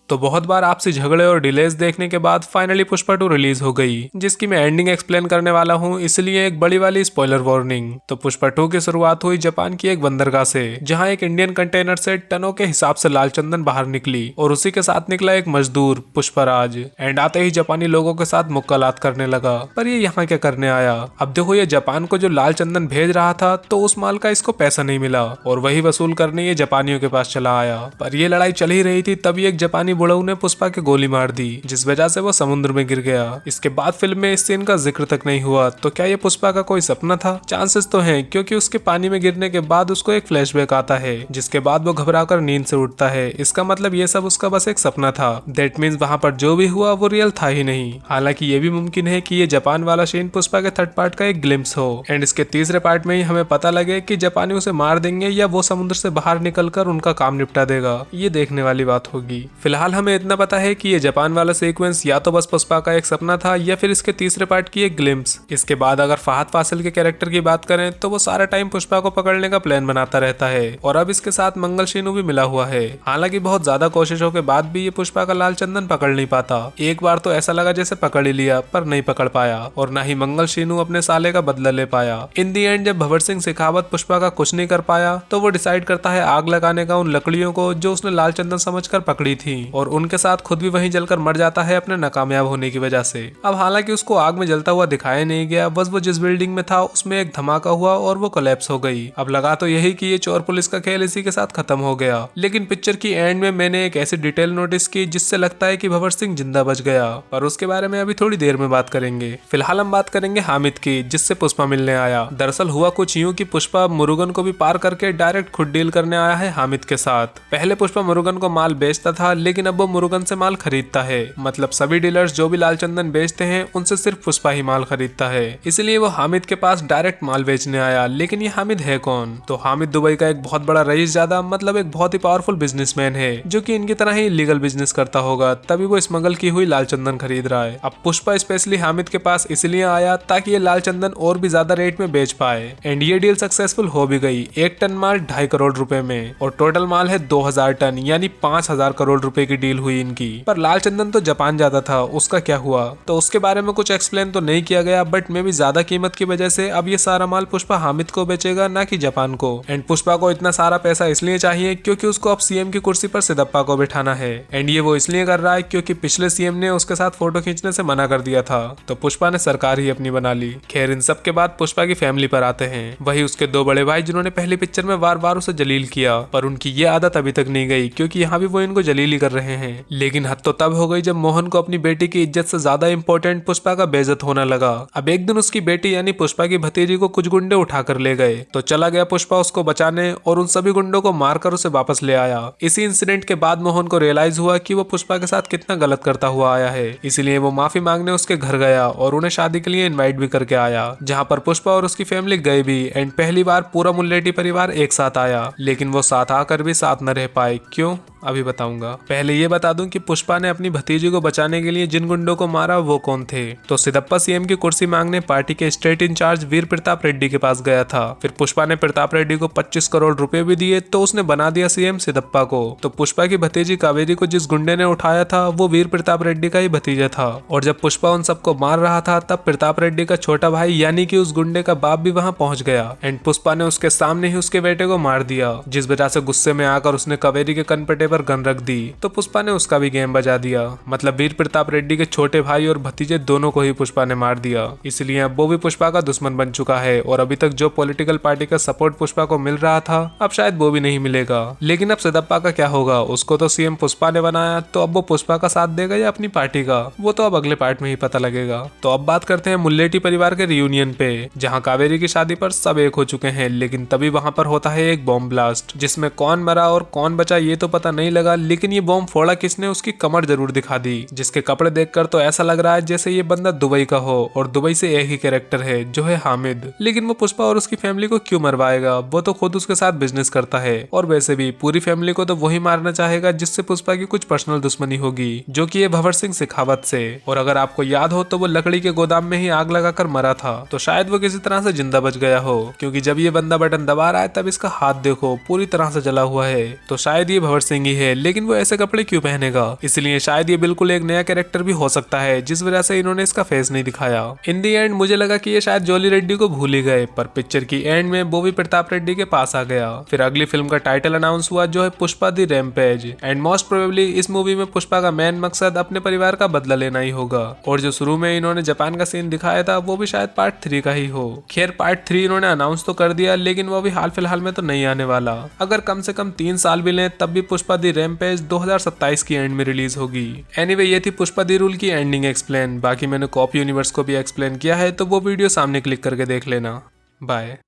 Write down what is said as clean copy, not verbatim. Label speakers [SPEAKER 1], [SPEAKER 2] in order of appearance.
[SPEAKER 1] तो बहुत बार आपसी झगड़े और डिलेज देखने के बाद फाइनली पुष्पा 2 रिलीज हो गई, जिसकी मैं एंडिंग एक्सप्लेन करने वाला हूँ, इसलिए एक बड़ी वाली स्पॉइलर वार्निंग। तो पुष्पा 2 की शुरुआत हुई जापान की एक बंदरगाह से, जहाँ एक इंडियन कंटेनर से टनों के हिसाब से लाल चंदन बाहर निकली और उसी के साथ निकला एक मजदूर पुष्पराज। एंड आते ही जापानी लोगों के साथ मुक्कालात करने लगा। पर ये यहाँ क्या करने आया? अब देखो, ये जापान को जो लाल चंदन भेज रहा था तो उस माल का इसको पैसा नहीं मिला और वही वसूल करने ये जापानियों के पास चला आया। पर ये लड़ाई चल ही रही थी, तभी एक जापानी बुढ़ऊ ने पुष्पा के गोली मार दी, जिस वजह से वो समुद्र में गिर गया। इसके बाद फिल्म में इस सीन का जिक्र तक नहीं हुआ। तो क्या ये पुष्पा का कोई सपना था? चांसेस तो हैं, क्योंकि उसके पानी में गिरने के बाद उसको एक फ्लैशबैक आता है, जिसके बाद वो घबराकर नींद से उठता है। इसका मतलब ये सब उसका बस एक सपना था। दैट मीन्स वहाँ पर जो भी हुआ वो रियल था ही नहीं। हालांकि ये भी मुमकिन है कि ये जापान वाला सीन पुष्पा के थर्ड पार्ट का एक ग्लिम्स हो एंड इसके तीसरे पार्ट में ही हमें पता लगे कि जापानी उसे मार देंगे या वो समुद्र से बाहर निकलकर उनका काम निपटा देगा। ये देखने वाली बात होगी। फिलहाल हमें इतना पता है कि ये जापान वाला सीक्वेंस या तो बस पुष्पा का एक सपना था या फिर इसके तीसरे पार्ट की एक ग्लिम्स। इसके बाद अगर फहद फासिल के कैरेक्टर की बात करें तो वो सारा टाइम पुष्पा को पकड़ने का प्लान बनाता रहता है और अब इसके साथ मंगल शीनू भी मिला हुआ है। हालांकि बहुत ज्यादा कोशिशों के बाद भी ये पुष्पा का लाल चंदन पकड़ नहीं पाता। एक बार तो ऐसा लगा जैसे पकड़ ही लिया, पर नहीं पकड़ पाया और न ही मंगल शीनू अपने साले का बदला ले पाया। इन दी एंड जब भंवर सिंह शेखावत पुष्पा का कुछ नहीं कर पाया तो वो डिसाइड करता है आग लगाने का उन लकड़ियों को जो उसने लाल चंदन समझकर पकड़ी थी और उनके साथ खुद भी वहीं जलकर मर जाता है अपने नाकामयाब होने की वजह से। अब हालांकि उसको आग में जलता हुआ दिखाया नहीं गया, बस वो जिस बिल्डिंग में था उसमें एक धमाका हुआ और वो कोलैप्स हो गई। अब लगा तो यही कि ये चोर पुलिस का खेल इसी के साथ खत्म हो गया, लेकिन पिक्चर की एंड में मैंने एक ऐसी डिटेल नोटिस की जिससे लगता है कि भंवर सिंह जिंदा बच गया, पर उसके बारे में अभी थोड़ी देर में बात करेंगे। फिलहाल हम बात करेंगे हामिद की, जिससे पुष्पा मिलने आया। दरअसल हुआ कुछ यूं कि पुष्पा मुरुगन को भी पार करके डायरेक्ट खुद डील करने आया है हामिद के साथ। पहले पुष्पा मुरुगन को माल बेचता था, लेकिन अब वो मुरुगन से माल खरीदता है। मतलब सभी डीलर्स जो भी लाल चंदन बेचते हैं उनसे सिर्फ पुष्पा ही माल खरीदता है, इसलिए वो हामिद के पास डायरेक्ट माल बेचने आया। लेकिन ये हामिद है कौन? तो हामिद दुबई का एक बहुत बड़ा रईस ज्यादा, मतलब एक बहुत ही पावरफुल बिजनेसमैन है, जो कि इनकी तरह ही लीगल बिजनेस करता होगा, तभी वो स्मगल की हुई लाल चंदन खरीद रहा है। अब पुष्पा स्पेशली हामिद के पास इसलिए आया ताकि ये लाल चंदन और भी ज्यादा रेट में बेच पाए एंड ये डील सक्सेसफुल हो भी गई। 1 टन माल 2.5 करोड़ रुपए में और टोटल माल है 2000 टन, यानी 5000 करोड़ रुपए की डील हुई इनकी। पर लाल चंदन तो जापान जाता था, उसका क्या हुआ? तो उसके बारे में कुछ एक्सप्लेन तो नहीं किया गया, बट मे भी ज्यादा कीमत की वजह से अब ये सारा माल पुष्पा हामिद को बेचेगा, ना कि जापान को। एंड पुष्पा को इतना सारा पैसा इसलिए चाहिए क्योंकि उसको अब सीएम की कुर्सी पर सिदप्पा को बिठाना है एंड ये वो इसलिए कर रहा है क्योंकि पिछले सीएम ने उसके साथ फोटो खींचने से मना कर दिया था, तो पुष्पा ने सरकार ही अपनी बना ली। खैर, इन सब के बाद पुष्पा की फैमिली पर आते हैं। वही उसके 2 बड़े भाई जिन्होंने पहली पिक्चर में बार बार उसे जलील किया, पर उनकी ये आदत अभी तक नहीं गई क्योंकि यहाँ भी वो इनको जलील ही कर रहे हैं। लेकिन हद तो तब हो गई जब मोहन को अपनी बेटी की इज्जत से ज्यादा इंपॉर्टेंट पुष्पा का बेइज्जत होना लगा। अब एक दिन उसकी बेटी यानी पुष्पा की भतीजी को कुछ गुंडे उठाकर ले गए, तो चला गया पुष्पा उसको बचाने और उन सभी गुंडों को मारकर उसे वापस ले आया। इसी इंसिडेंट के बाद मोहन को रियलाइज हुआ कि वो पुष्पा के साथ कितना गलत करता हुआ आया है, इसलिए वो माफी मांगने उसके घर गया और उन्हें शादी के लिए इनवाइट भी करके आया, जहाँ पर पुष्पा और उसकी फैमिली गए भी एंड पहली बार पूरा मुल्लेटी परिवार एक साथ आया। लेकिन वो साथ आकर भी साथ न रह पाए। क्यों? अभी बताऊंगा। पहले ये बता दूं कि पुष्पा ने अपनी भतीजी को बचाने के लिए जिन गुंडों को मारा वो कौन थे। तो सिदप्पा सीएम की कुर्सी मांगने पार्टी के स्टेट इंचार्ज वीर प्रताप रेड्डी के पास गया था। फिर पुष्पा ने प्रताप रेड्डी को 25 करोड़ रुपए भी दिए, तो उसने बना दिया सीएम सिदप्पा को। तो पुष्पा की भतीजी कावेरी को जिस गुंडे ने उठाया था वो वीर प्रताप रेड्डी का ही भतीजा था। और जब पुष्पा उन सबको मार रहा था तब प्रताप रेड्डी का छोटा भाई यानी कि उस गुंडे का बाप भी वहां पहुंच गया एंड पुष्पा ने उसके सामने ही उसके बेटे को मार दिया, जिस वजह से गुस्से में आकर उसने कावेरी के कनपटे पर गन रख दी। तो पुष्पा ने उसका भी गेम बजा दिया। मतलब वीर प्रताप रेड्डी के छोटे भाई और भतीजे दोनों को ही पुष्पा ने मार दिया, इसलिए अब वो भी पुष्पा का दुश्मन बन चुका है और अभी तक जो पॉलिटिकल पार्टी का सपोर्ट पुष्पा को मिल रहा था अब शायद वो भी नहीं मिलेगा। लेकिन अब सिदप्पा का क्या होगा? उसको तो सीएम पुष्पा ने बनाया, तो अब वो पुष्पा का साथ देगा या अपनी पार्टी का, वो तो अब अगले पार्ट में ही पता लगेगा। तो अब बात करते हैं मुल्लेटी परिवार के रियूनियन पे, जहाँ कावेरी की शादी पर सब एक हो चुके हैं, लेकिन तभी वहां पर होता है एक बॉम्ब ब्लास्ट, जिसमें कौन मरा और कौन बचा ये तो पता नहीं लगा, लेकिन ये बॉम्ब फोड़ा किसने उसकी कमर जरूर दिखा दी, जिसके कपड़े देखकर तो ऐसा लग रहा है जैसे ये बंदा दुबई का हो और दुबई से एक ही कैरेक्टर है जो है हामिद। लेकिन वो पुष्पा और उसकी फैमिली को क्यों मरवाएगा? वो तो खुद उसके साथ बिजनेस करता है और वैसे भी पूरी फैमिली को तो वही मारना चाहेगा जिससे पुष्पा की कुछ पर्सनल दुश्मनी होगी, जो कि ये भंवर सिंह शेखावत से। और अगर आपको याद हो तो वो लकड़ी के गोदाम में ही आग लगाकर मरा था, तो शायद वो किसी तरह से जिंदा बच गया हो, क्योंकि जब ये बंदा बटन दबा रहा है तब इसका हाथ देखो पूरी तरह से जला हुआ है, तो शायद ये भंवर सिंह महंगी है, लेकिन वो ऐसे कपड़े क्यों पहनेगा। इसलिए शायद ये बिल्कुल एक नया कैरेक्टर भी हो सकता है, जिस वजह से इन्होंने इसका फेस नहीं दिखाया। इन दी एंड मुझे लगा कि ये शायद जॉली रेड्डी को भूल ही गए, पर पिक्चर की एंड में बॉबी प्रताप रेड्डी के पास आ गया। फिर अगली फिल्म का टाइटल अनाउंस हुआ, जो है पुष्पा दी रैम्पेज। एंड मोस्ट प्रोबेबली इस मूवी में पुष्पा का मेन मकसद अपने परिवार का बदला लेना ही होगा। और जो शुरू में इन्होंने जापान का सीन दिखाया था, वो भी शायद पार्ट 3 का ही हो। खैर पार्ट 3 इन्होंने अनाउंस तो कर दिया, लेकिन वो भी हाल फिलहाल में तो नहीं आने वाला। अगर कम से कम 3 साल भी लें, तब भी पुष्पा दी रैम्पेज 2027 की एंड में रिलीज होगी। एनीवे, ये थी पुष्पा दी रूल की एंडिंग एक्सप्लेन। बाकी मैंने कॉप यूनिवर्स को भी एक्सप्लेन किया है, तो वो वीडियो सामने क्लिक करके देख लेना। बाय।